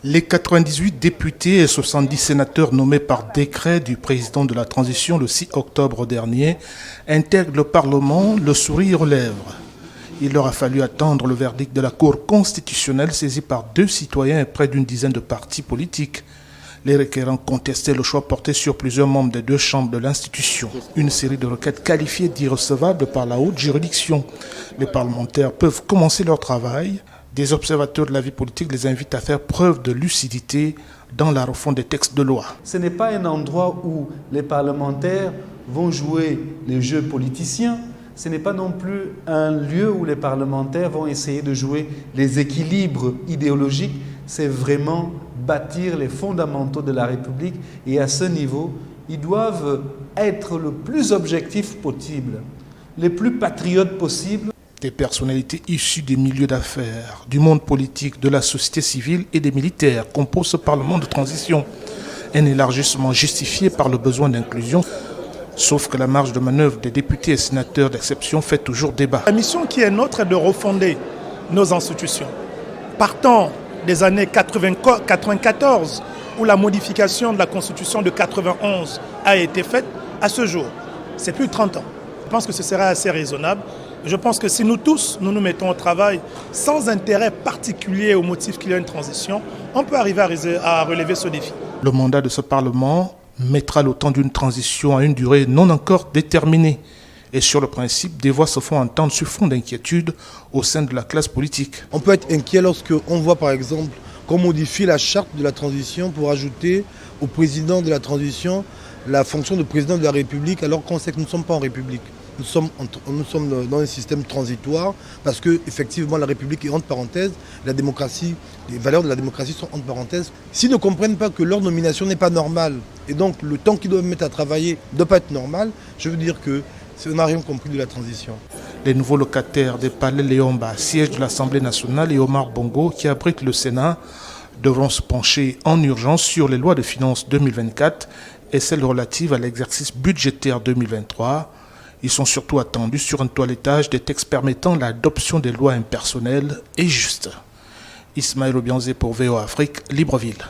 Les 98 députés et 70 sénateurs nommés par décret du président de la transition le 6 octobre dernier intègrent le Parlement le sourire aux lèvres. Il leur a fallu attendre le verdict de la Cour constitutionnelle saisie par 2 citoyens et près d'une dizaine de partis politiques. Les requérants contestaient le choix porté sur plusieurs membres des 2 chambres de l'institution. Une série de requêtes qualifiées d'irrecevables par la haute juridiction. Les parlementaires peuvent commencer leur travail. Des observateurs de la vie politique les invitent à faire preuve de lucidité dans la refonte des textes de loi. Ce n'est pas un endroit où les parlementaires vont jouer les jeux politiciens. Ce n'est pas non plus un lieu où les parlementaires vont essayer de jouer les équilibres idéologiques. C'est vraiment bâtir les fondamentaux de la République. Et à ce niveau, ils doivent être le plus objectifs possible, les plus patriotes possibles. Des personnalités issues des milieux d'affaires, du monde politique, de la société civile et des militaires composent ce Parlement de transition. Un élargissement justifié par le besoin d'inclusion, sauf que la marge de manœuvre des députés et sénateurs d'exception fait toujours débat. La mission qui est nôtre est de refonder nos institutions. Partant des années 94, où la modification de la Constitution de 91 a été faite, à ce jour, c'est plus de 30 ans. Je pense que ce serait assez raisonnable. Je pense que si nous tous, nous mettons au travail sans intérêt particulier au motif qu'il y a une transition, on peut arriver à relever ce défi. Le mandat de ce Parlement mettra le temps d'une transition à une durée non encore déterminée. Et sur le principe, des voix se font entendre sur fond d'inquiétude au sein de la classe politique. On peut être inquiet lorsqu'on voit par exemple qu'on modifie la charte de la transition pour ajouter au président de la transition la fonction de président de la République alors qu'on sait que nous ne sommes pas en République. Nous sommes dans un système transitoire parce que effectivement la République est entre parenthèses, la démocratie, les valeurs de la démocratie sont entre parenthèses. S'ils ne comprennent pas que leur nomination n'est pas normale et donc le temps qu'ils doivent mettre à travailler ne doit pas être normal, je veux dire que on n'a rien compris de la transition. Les nouveaux locataires des palais Léomba, siège de l'Assemblée nationale, et Omar Bongo, qui abrite le Sénat, devront se pencher en urgence sur les lois de finances 2024 et celles relatives à l'exercice budgétaire 2023. Ils sont surtout attendus sur un toilettage des textes permettant l'adoption des lois impersonnelles et justes. Ismaël Obianzé pour VOA Afrique, Libreville.